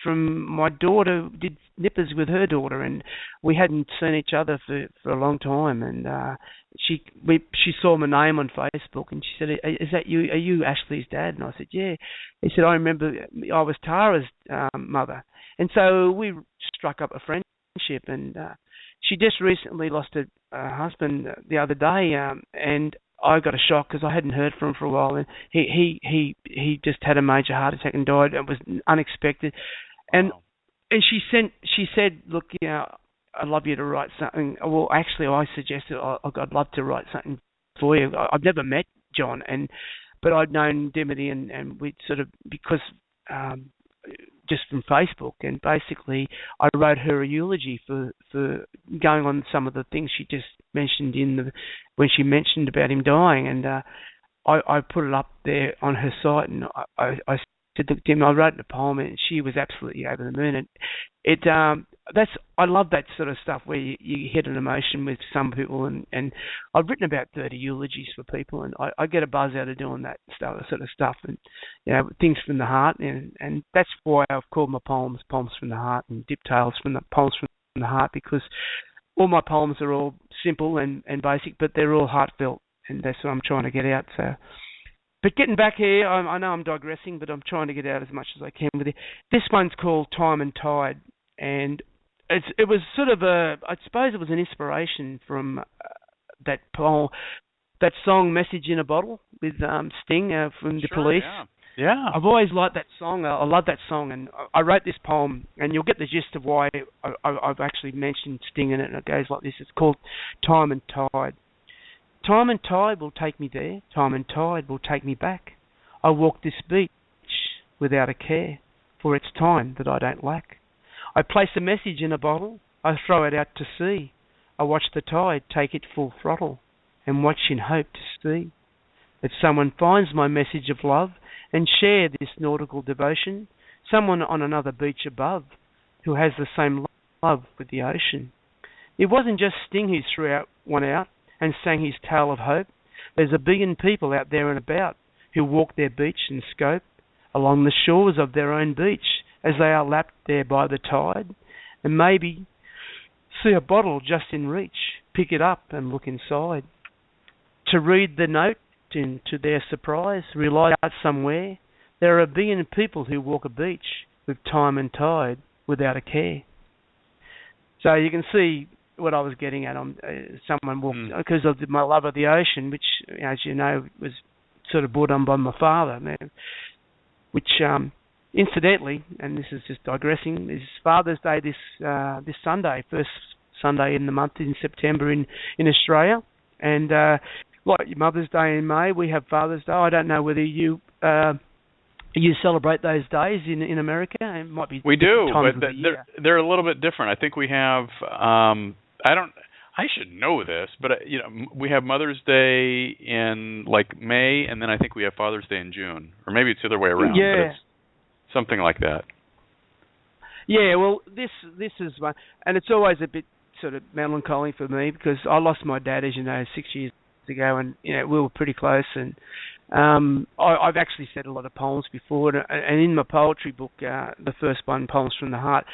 from my daughter, did nippers with her daughter, and we hadn't seen each other for a long time, and she saw my name on Facebook, and she said, "Is that you? Are you Ashley's dad?" And I said, "Yeah." He said, "I remember I was Tara's mother," and so we struck up a friendship. And she just recently lost her husband the other day, and I got a shock because I hadn't heard from him for a while, and he just had a major heart attack and died. It was unexpected. And wow. And she said, "Look, I'd love you to write something." Well, actually, I suggested I'd love to write something for you. I've never met John, but I'd known Dimity, and we'd sort of, because just from Facebook, and basically I wrote her a eulogy for going on some of the things she just mentioned when she mentioned about him dying, and I put it up there on her site, and I said, "Look, Dim, I wrote a poem," and she was absolutely over the moon. And I love that sort of stuff where you hit an emotion with some people, and I've written about 30 eulogies for people, and I get a buzz out of doing that sort of stuff, and things from the heart, and that's why I've called my poems from the heart, and Dip Tales from the poems from the heart, because all my poems are all simple and basic, but they're all heartfelt, and that's what I'm trying to get out. So. But getting back here, I know I'm digressing, but I'm trying to get out as much as I can with it. This one's called Time and Tide, and it was sort of I suppose it was an inspiration from that poem, that song "Message in a Bottle" with Sting from the Police. Yeah. I've always liked that song. I love that song, and I wrote this poem, and you'll get the gist of why I've actually mentioned Sting in it, and it goes like this. It's called Time and Tide. Time and tide will take me there, time and tide will take me back. I walk this beach without a care, for it's time that I don't lack. I place a message in a bottle, I throw it out to sea. I watch the tide take it full throttle, and watch in hope to see that someone finds my message of love and share this nautical devotion, someone on another beach above who has the same love with the ocean. It wasn't just Sting who threw one out and sang his tale of hope. There's a billion people out there and about who walk their beach and scope along the shores of their own beach as they are lapped there by the tide, and maybe see a bottle just in reach, pick it up and look inside. To read the note, and to their surprise, realise out somewhere there are a billion people who walk a beach with time and tide without a care. So you can see what I was getting at. Someone walked because of my love of the ocean, which, as you know, was sort of brought on by my father, which incidentally, and this is just digressing, is Father's Day this Sunday, first Sunday in the month in September in Australia, and like Mother's Day in May, we have Father's Day. I don't know whether you celebrate those days in America. It might be. We do, but they're a little bit different. I think we have. I should know this, but we have Mother's Day in like May, and then I think we have Father's Day in June, or maybe it's the other way around. Yeah, but it's something like that. Yeah, well, this is one, and it's always a bit sort of melancholy for me because I lost my dad, as you know, 6 years ago, and we were pretty close, and I've actually said a lot of poems before, and in my poetry book, the first one, Poems from the Heart,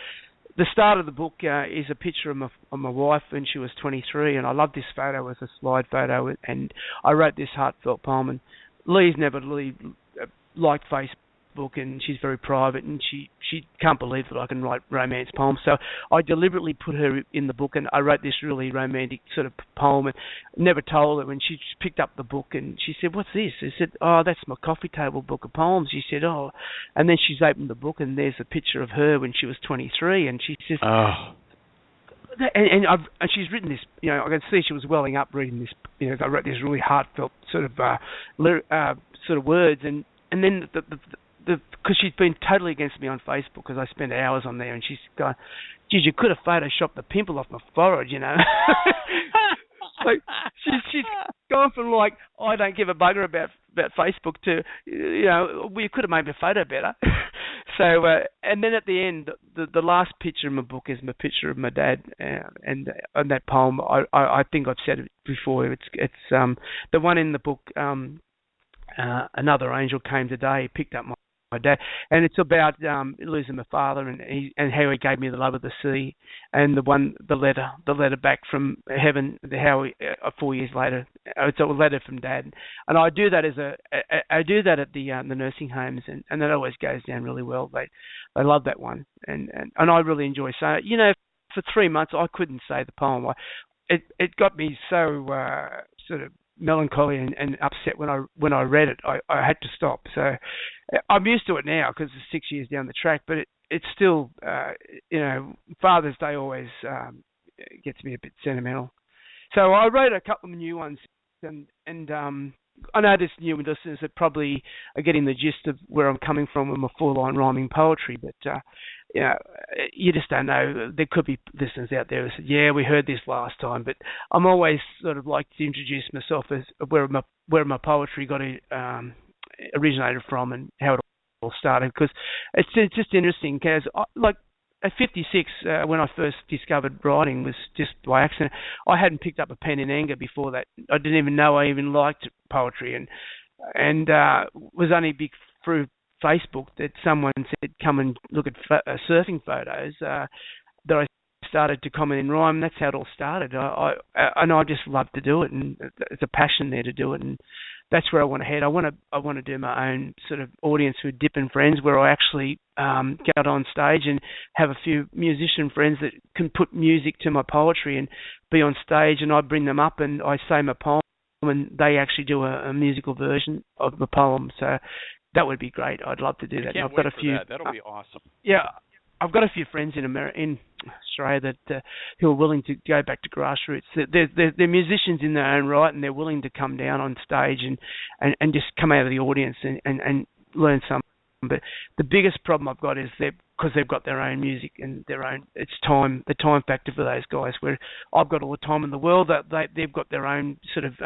the start of the book is a picture of my wife when she was 23, and I love this photo as a slide photo, and I wrote this heartfelt poem, and Lee's never really liked Facebook book, and she's very private, and she can't believe that I can write romance poems. So I deliberately put her in the book, and I wrote this really romantic sort of poem, and never told her. When she picked up the book, and she said, "What's this?" I said, "Oh, that's my coffee table book of poems." She said, "Oh," and then she's opened the book, and there's a picture of her when she was 23, and she says, "Oh." And she's written this, I can see she was welling up reading this. I wrote this really heartfelt sort of words, and then because she's been totally against me on Facebook because I spend hours on there, and she's going, "Geez, you could have photoshopped the pimple off my forehead, Like she's gone from like I don't give a bugger about Facebook to we could have made the photo better. So and then at the end, the last picture in my book is my picture of my dad, and on that poem I think I've said it before. It's the one in the book. Another angel came today, picked up my dad, and it's about losing my father and how he gave me the love of the sea, and the letter back from heaven, how he, 4 years later, it's a letter from Dad, and I do that I do that at the nursing homes, and that always goes down really well. They love that one, and I really enjoy saying it. For 3 months I couldn't say the poem. It got me so sort of melancholy and upset when I read it. I had to stop. So I'm used to it now because it's 6 years down the track. But it's still, Father's Day always gets me a bit sentimental. So I wrote a couple of new ones, and I know there's new listeners that probably are getting the gist of where I'm coming from with my 4-line rhyming poetry. But you just don't know. There could be listeners out there who said, "Yeah, we heard this last time," but I'm always sort of like to introduce myself as where my poetry got originated from and how it all started, because it's just interesting. Because like at 56, when I first discovered writing, was just by accident. I hadn't picked up a pen in anger before that. I didn't even know I even liked poetry, and was only big through Facebook that someone said, "Come and look at surfing photos." That I started to comment in rhyme. That's how it all started. I just love to do it, and there's a passion there to do it, and that's where I want to head. I want to do my own sort of audience with Dip and Friends, where I actually get on stage and have a few musician friends that can put music to my poetry and be on stage, and I bring them up and I say my poem, and they actually do a musical version of the poem. So that would be great. I'd love to do that. I've got a few. That'll be awesome. Yeah, I've got a few friends in Australia that who are willing to go back to grassroots. They're musicians in their own right, and they're willing to come down on stage and just come out of the audience and learn something. But the biggest problem I've got is because they've got their own music and the time factor for those guys, where I've got all the time in the world. That they've got their own sort of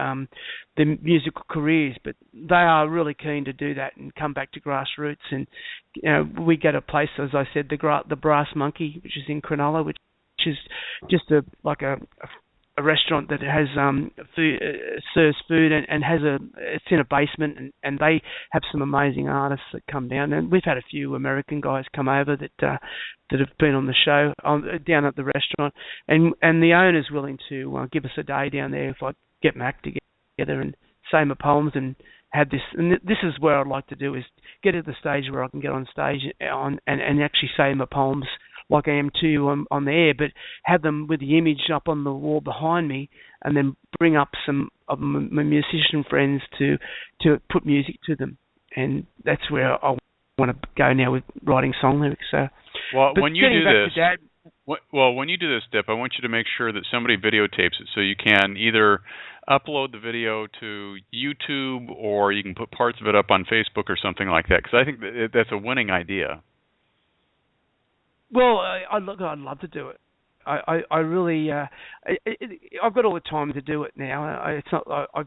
their musical careers, but they are really keen to do that and come back to grassroots. And we get a place, as I said, the Brass Monkey, which is in Cronulla, which is just a restaurant that has serves food and it's in a basement, and they have some amazing artists that come down, and we've had a few American guys come over that have been on the show down at the restaurant, and the owner's willing to give us a day down there if I get my act together and say my poems and have this. And this is where I'd like to do, is get to the stage where I can get on stage and actually say my poems like I am to you on the air, but have them with the image up on the wall behind me, and then bring up some of my musician friends to put music to them. And that's where I want to go now with writing song lyrics. So, when you do this, Dip, I want you to make sure that somebody videotapes it, so you can either upload the video to YouTube or you can put parts of it up on Facebook or something like that, because I think that's a winning idea. Well, I'd love to do it. I really, I've got all the time to do it now. It's not, I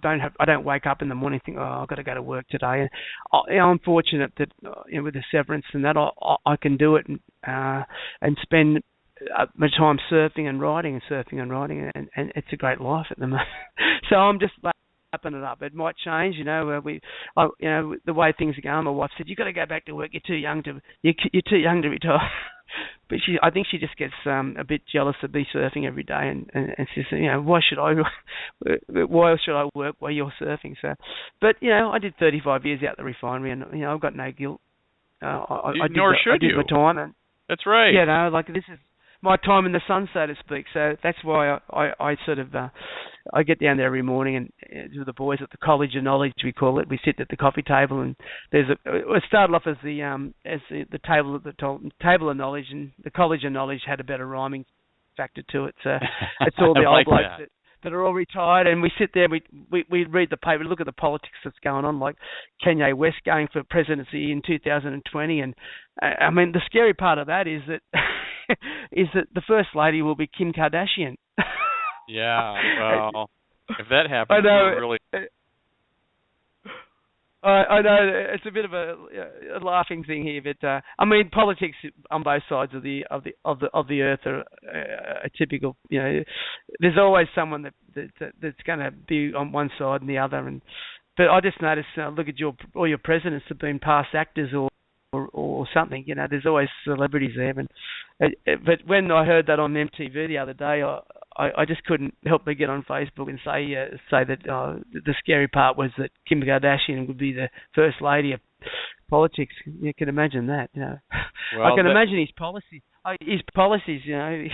don't wake up in the morning and think, I've got to go to work today. And I'm fortunate that with the severance and that, I can do it and spend my time surfing and writing, and it's a great life at the moment. So I'm just lapping it up. It might change, the way things are going. My wife said, "You've got to go back to work. You're too young to retire." But I think she just gets a bit jealous of me surfing every day, and she says, why should I work while you're surfing? So, but I did 35 years out the refinery, and I've got no guilt. I did my time. And, that's right. You know, like this is my time in the sun, so to speak. So that's why I sort of I get down there every morning and with the boys at the College of Knowledge, we call it. We sit at the coffee table, and it started off as the table of knowledge, and the College of Knowledge had a better rhyming factor to it. So it's all the old blokes that are all retired, and we sit there, we read the paper, look at the politics that's going on, like Kanye West going for presidency in 2020, and I mean the scary part of that is that is that the first lady will be Kim Kardashian. Yeah, well, if that happens, really. I know it's a bit of a laughing thing here, but I mean politics on both sides of the earth are typical. You know, there's always someone that's going to be on one side and the other. But I just noticed, look at all your presidents have been past actors or something. You know, there's always celebrities there. But when I heard that on MTV the other day, I just couldn't help but get on Facebook and say that the scary part was that Kim Kardashian would be the first lady of politics. You can imagine that. You know, I can imagine his policies. You know,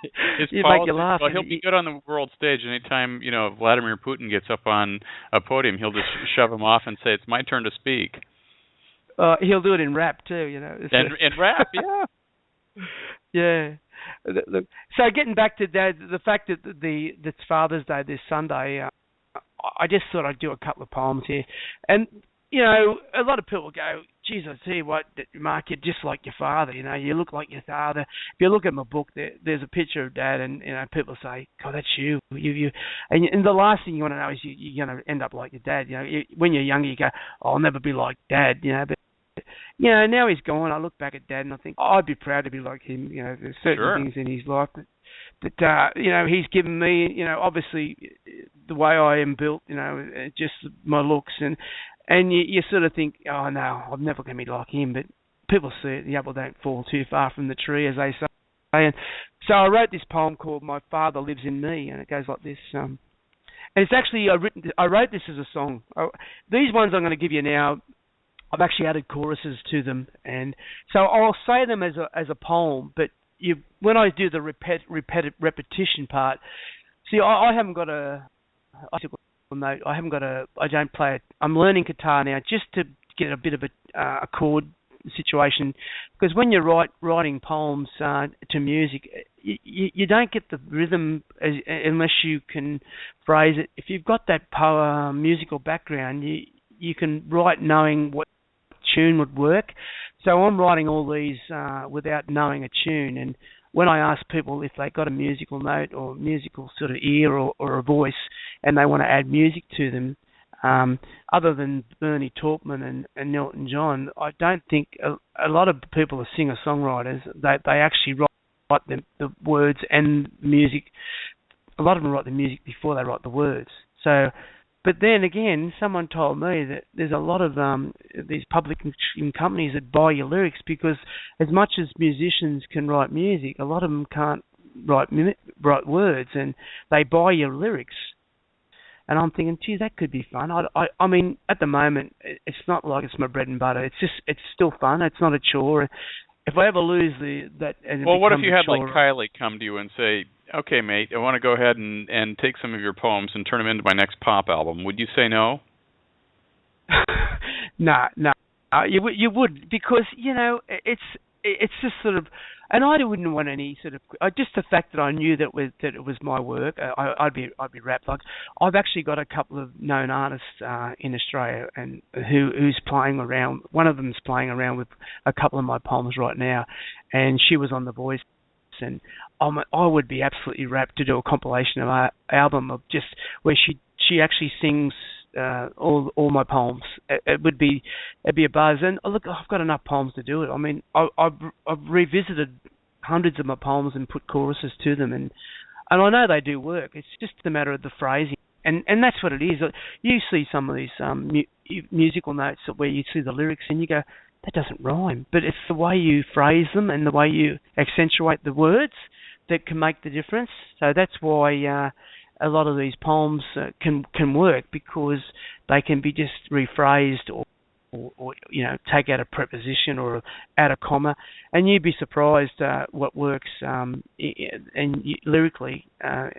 make you laugh. Well, he'll be good on the world stage. Anytime Vladimir Putin gets up on a podium, he'll just shove him off and say, "It's my turn to speak." He'll do it in rap too. You know, in rap, yeah. Yeah. Look, so getting back to the fact that it's Father's Day this Sunday, I just thought I'd do a couple of poems here. And, you know, a lot of people go, geez, I tell you what, Mark, you're just like your father, you know, you look like your father. If you look at my book, there's a picture of Dad, and, you know, people say, God, that's you. And the last thing you want to know is you're going to end up like your dad. You know, when you're younger, you go, I'll never be like Dad, you know, but you know, now he's gone. I look back at Dad and I think I'd be proud to be like him. You know, there's certain things in his life that you know, he's given me. You know, obviously the way I am built. You know, just my looks and you sort of think, oh no, I'm never going to be like him. But people see it. The apple don't fall too far from the tree, as they say. And so I wrote this poem called "My Father Lives in Me," and it goes like this. And it's actually I wrote this as a song. These ones I'm going to give you now, I've actually added choruses to them, and so I'll say them as a poem. But when I do the repetition part, see, I haven't got a note. I don't play it. I'm learning guitar now just to get a bit of a chord situation, because when you're writing poems to music, you don't get the rhythm unless you can phrase it. If you've got that musical background, you can write knowing what tune would work. So I'm writing all these without knowing a tune, and when I ask people if they got a musical note or musical sort of ear or a voice and they want to add music to them, other than Bernie Taupman and Elton John, I don't think a lot of people are singer-songwriters. They actually write the words and music. A lot of them write the music before they write the words. So, but then again, someone told me that there's a lot of these publishing companies that buy your lyrics, because as much as musicians can write music, a lot of them can't write words, and they buy your lyrics. And I'm thinking, gee, that could be fun. I mean, at the moment, it's not like it's my bread and butter. It's still fun. It's not a chore. If I ever lose that, and well, what if you had like Kylie come to you and say, "Okay, mate, I want to go ahead and take some of your poems and turn them into my next pop album"? Would you say no? No. You would, because you know it's just sort of, and I wouldn't want any sort of just the fact that I knew that it was my work. I'd be wrapped. Like, I've actually got a couple of known artists in Australia and who's playing around. One of them's playing around with a couple of my poems right now, and she was on The Voice. And I would be absolutely rapt to do a compilation of our album of just where she actually sings all my poems. It'd be a buzz. And look, I've got enough poems to do it. I mean, I've revisited hundreds of my poems and put choruses to them, and I know they do work. It's just a matter of the phrasing, and that's what it is. You see some of these musical notes where you see the lyrics and you go, that doesn't rhyme, but it's the way you phrase them and the way you accentuate the words that can make the difference. So that's why a lot of these poems can work, because they can be just rephrased or take out a preposition or add a comma, and you'd be surprised what works lyrically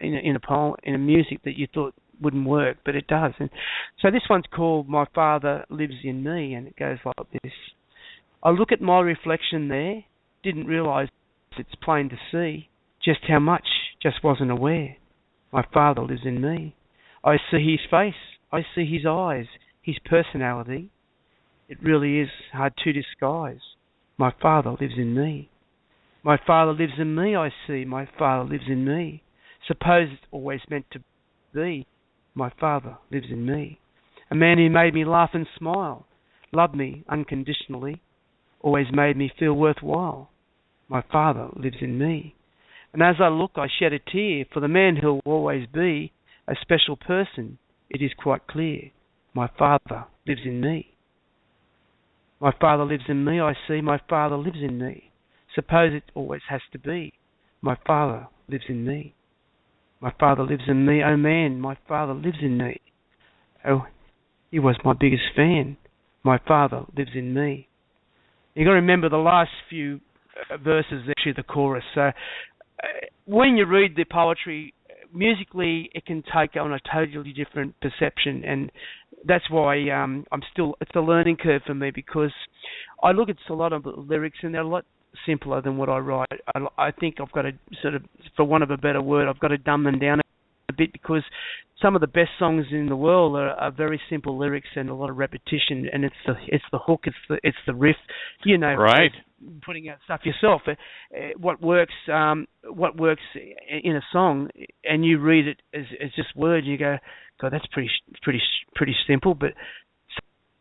in a poem, in a music that you thought wouldn't work, but it does. And so this one's called "My Father Lives in Me," and it goes like this. I look at my reflection there, didn't realise it's plain to see just how much, just wasn't aware. My Father lives in me. I see his face, I see his eyes, his personality. It really is hard to disguise. My Father lives in me. My Father lives in me, I see. My Father lives in me. Suppose it's always meant to be. My Father lives in me. A man who made me laugh and smile, loved me unconditionally, always made me feel worthwhile. My Father lives in me. And as I look, I shed a tear, for the man who'll always be a special person, it is quite clear. My Father lives in me. My Father lives in me, I see. My Father lives in me. Suppose it always has to be. My Father lives in me. My Father lives in me, oh man, my Father lives in me. Oh, he was my biggest fan. My Father lives in me. You've got to remember the last few verses, actually the chorus. So when you read the poetry, musically it can take on a totally different perception, and that's why it's a learning curve for me, because I look at a lot of the lyrics and they're a lot simpler than what I write. I think I've got to sort of, for want of a better word, I've got to dumb them down a bit, because some of the best songs in the world are very simple lyrics and a lot of repetition, and it's the hook, it's the riff, right? Putting out stuff yourself. What works in a song, and you read it as just words, you go, God, that's pretty simple. But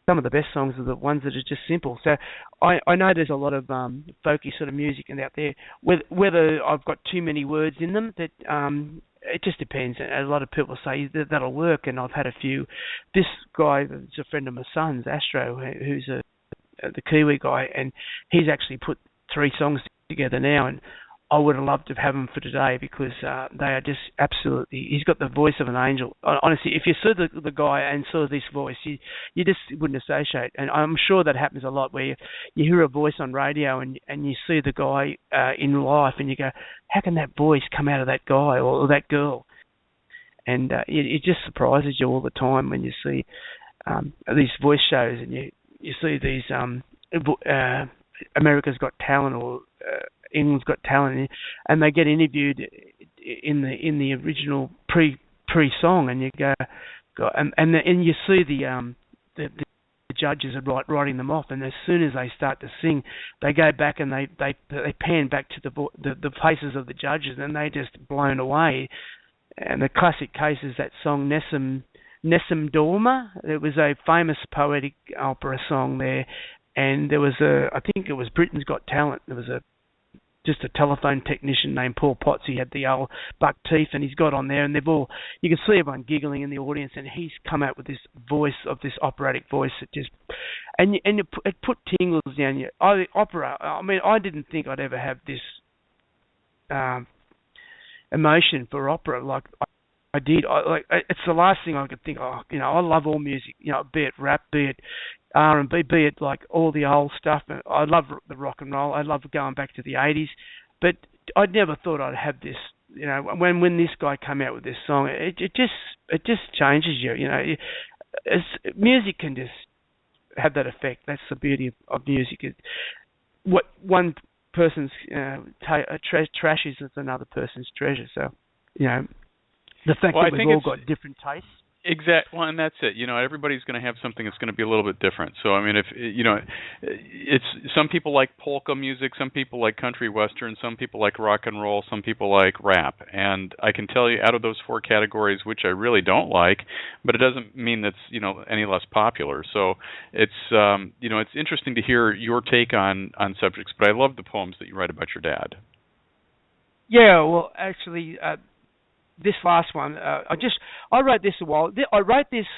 some of the best songs are the ones that are just simple. So I know there's a lot of folky sort of music out there. Whether I've got too many words in them, that it just depends. A lot of people say that'll work, and I've had a few. This guy, it's a friend of my son's, Astro, who's the Kiwi guy, and he's actually put 3 songs together now, and I would have loved to have him for today, because they are just absolutely. He's got the voice of an angel. Honestly, if you saw the guy and saw this voice, you just wouldn't associate. And I'm sure that happens a lot, where you hear a voice on radio and you see the guy in life, and you go, how can that voice come out of that guy or that girl? And it just surprises you all the time when you see these voice shows, and you see these America's Got Talent or England's Got Talent, and they get interviewed in the original pre-song, and you go, and you see the judges are writing them off, and as soon as they start to sing, they go back and they pan back to the faces of the judges, and they just blown away. And the classic case is that song Nessun Dorma. It was a famous poetic opera song there, and there was I think it was Britain's Got Talent. There was just a telephone technician named Paul Potts. He had the old buck teeth, and he's got on there, and you can see everyone giggling in the audience, and he's come out with this voice of this operatic voice that just, and it put tingles down you. Opera, I mean, I didn't think I'd ever have this emotion for opera like I did. It's the last thing I could think. I love all music, be it rap, be it R&B, be it like all the old stuff. I love the rock and roll. I love going back to the 80s. But I never thought I'd have this. When this guy came out with this song, it just changes you. Music can just have that effect. That's the beauty of music. What one person's trash is another person's treasure. So, the fact that we've all got different tastes. Exactly. Well, and that's it. Everybody's going to have something that's going to be a little bit different. So, I mean, if it's some people like polka music, some people like country western, some people like rock and roll, some people like rap. And I can tell you, out of those 4 categories, which I really don't like, but it doesn't mean that's any less popular. So it's it's interesting to hear your take on subjects. But I love the poems that you write about your dad. Yeah. Well, actually. This last one, I wrote this a while. I wrote this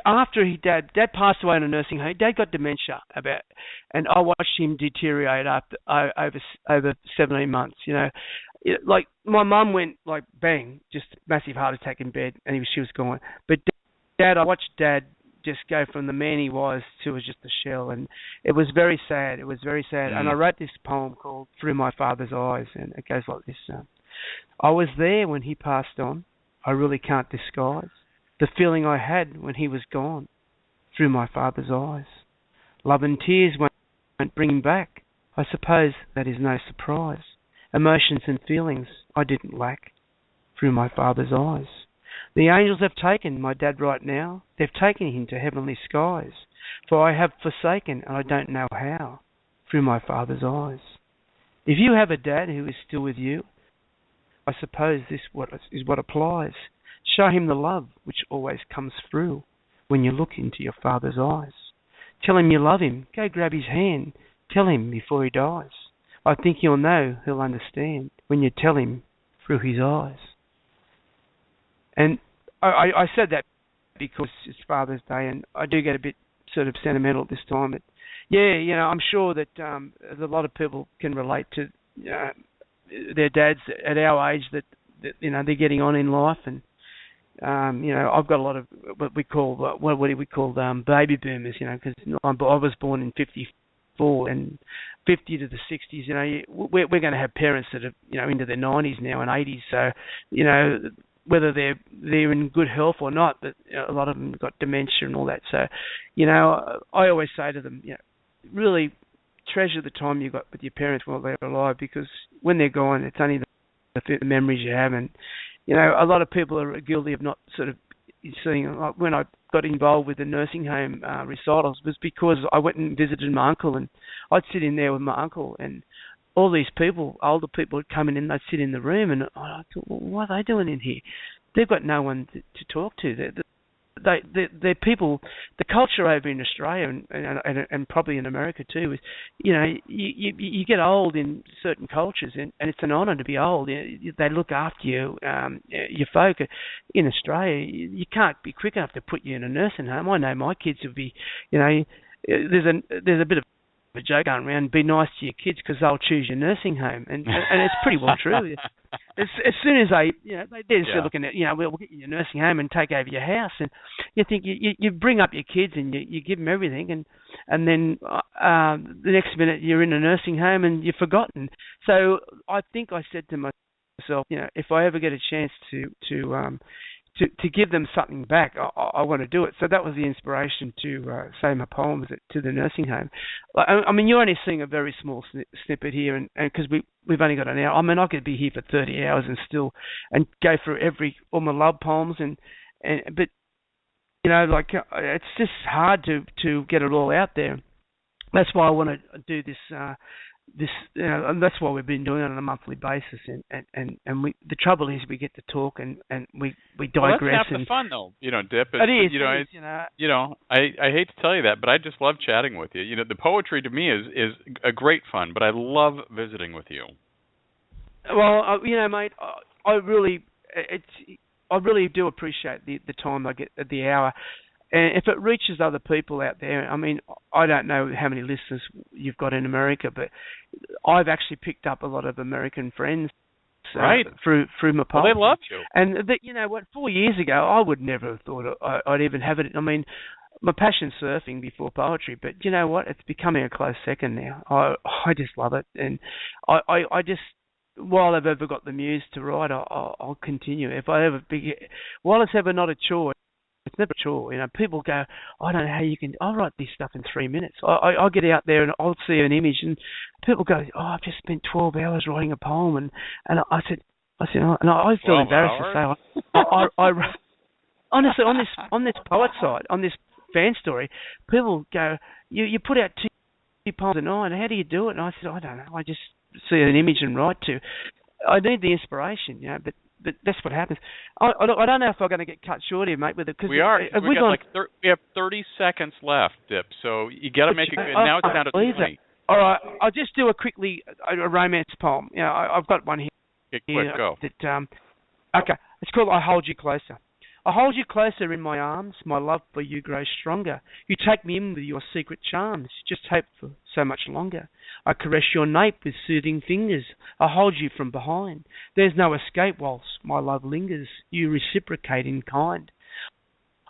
after Dad passed away in a nursing home. Dad got dementia and I watched him deteriorate over 17 months. Like my mum went like bang, just massive heart attack in bed, and she was gone. But I watched Dad just go from the man he was to just a shell, and it was very sad. It was very sad. And I wrote this poem called Through My Father's Eyes, and it goes like this. I was there when he passed on. I really can't disguise the feeling I had when he was gone. Through my father's eyes, love and tears won't bring him back. I suppose that is no surprise. Emotions and feelings I didn't lack. Through my father's eyes. The angels have taken my dad right now. They've taken him to heavenly skies. For I have forsaken and I don't know how. Through my father's eyes. If you have a dad who is still with you, I suppose this is what applies. Show him the love which always comes through when you look into your father's eyes. Tell him you love him. Go grab his hand. Tell him before he dies. I think he'll know, he'll understand when you tell him through his eyes. And I said that because it's Father's Day, and I do get a bit sort of sentimental at this time. But yeah, you know, I'm sure that a lot of people can relate to their dads at our age that you know they're getting on in life, and you know, I've got a lot of what we call baby boomers, you know, because I was born in '54 and 50 to the 60s. You know, we're going to have parents that are into their 90s now and 80s. So you know, whether they're in good health or not, but a lot of them got dementia and all that. So you know, I always say to them, really treasure the time you got with your parents while they're alive, because when they're gone, it's only the memories you have. And you know, a lot of people are guilty of not sort of seeing. Like when I got involved with the nursing home recitals, was because I went and visited my uncle, and I'd sit in there with my uncle, and all these people, older people, would come in and they'd sit in the room, and I thought, well, what are they doing in here? They've got no one to talk to. They're people. The culture over in Australia and probably in America too is, you know, you get old in certain cultures, and it's an honour to be old. They look after you. Your folk in Australia, you can't be quick enough to put you in a nursing home. I know my kids would be, you know, there's a bit of a joke going around, be nice to your kids because they'll choose your nursing home, and it's pretty well true. As soon as they're just looking at, we'll get you your nursing home and take over your house, and you think you bring up your kids and you give them everything, and then the next minute you're in a nursing home and you're forgotten. So I think I said to myself, if I ever get a chance to give them something back, I want to do it. So that was the inspiration to say my poems to the nursing home. I mean, you're only seeing a very small snippet here, and because we've only got an hour. I mean, I could be here for 30 hours and go through all my love poems, but it's just hard to get it all out there. That's why I want to do this. And that's why we've been doing it on a monthly basis, and the trouble is we get to talk and we digress. Well, that's half the fun, though. Dip. It is. I hate to tell you that, but I just love chatting with you. The poetry to me is a great fun, but I love visiting with you. Well, mate, I really do appreciate the time I get at the hour. And if it reaches other people out there, I mean, I don't know how many listeners you've got in America, but I've actually picked up a lot of American friends through my poetry. Well, they love you. And you know what? 4 years ago, I would never have thought I'd even have it. I mean, my passion's surfing before poetry, but you know what? It's becoming a close second now. I just love it, and I just. While I've ever got the muse to write, I'll continue. While it's ever not a chore. It's never a chore. People go, I don't know how you can. I'll write this stuff in 3 minutes. I'll get out there and I'll see an image, and people go, I've just spent 12 hours writing a poem, and I said, and I feel embarrassed to say, I honestly on this poet side, on this fan story, people go, you put out 2 poems a night. How do you do it? And I said, I don't know. I just see an image and write to. I need the inspiration, but that's what happens. I don't know if I'm going to get cut short here, mate, with it. Cause we are. We have 30 seconds left, Dip. So you got to make it good. Now it's down to 20. All right. I'll just do a romance poem. I've got one here. Okay, quick, go. Okay. It's called I Hold You Closer. I hold you closer in my arms. My love for you grows stronger. You take me in with your secret charms. Just hope for so much longer. I caress your nape with soothing fingers. I hold you from behind. There's no escape whilst my love lingers. You reciprocate in kind.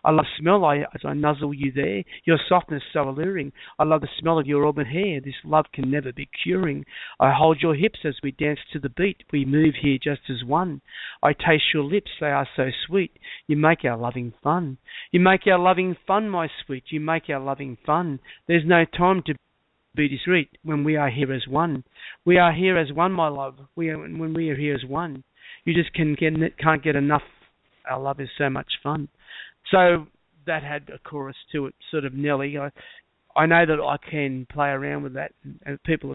I love the smell as I nuzzle you there, your softness so alluring. I love the smell of your auburn hair, this love can never be curing. I hold your hips as we dance to the beat, we move here just as one. I taste your lips, they are so sweet, you make our loving fun. You make our loving fun, my sweet, you make our loving fun. There's no time to be discreet when we are here as one. We are here as one, my love, when we are here as one. You just can't get enough. Our love is so much fun. So that had a chorus to it, sort of Nelly. I know that I can play around with that, and people.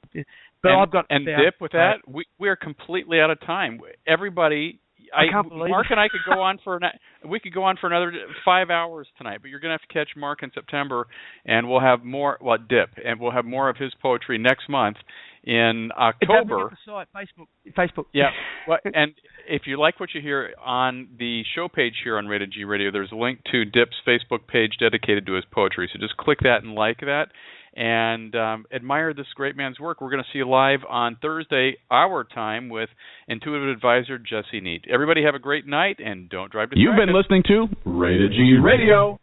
But I've got Dip with that. We are completely out of time. Everybody, I can't believe Mark and I could go on for another 5 hours tonight. But you're going to have to catch Mark in September, and we'll have more. Dip, and we'll have more of his poetry next month. In October, Facebook. Yeah, and if you like what you hear on the show page here on Rated G Radio, there's a link to Dip's Facebook page dedicated to his poetry. So just click that and like that, and admire this great man's work. We're going to see you live on Thursday, our time, with intuitive advisor Jesse Neat. Everybody have a great night, and don't drive distracted. You've been listening to Rated G Radio.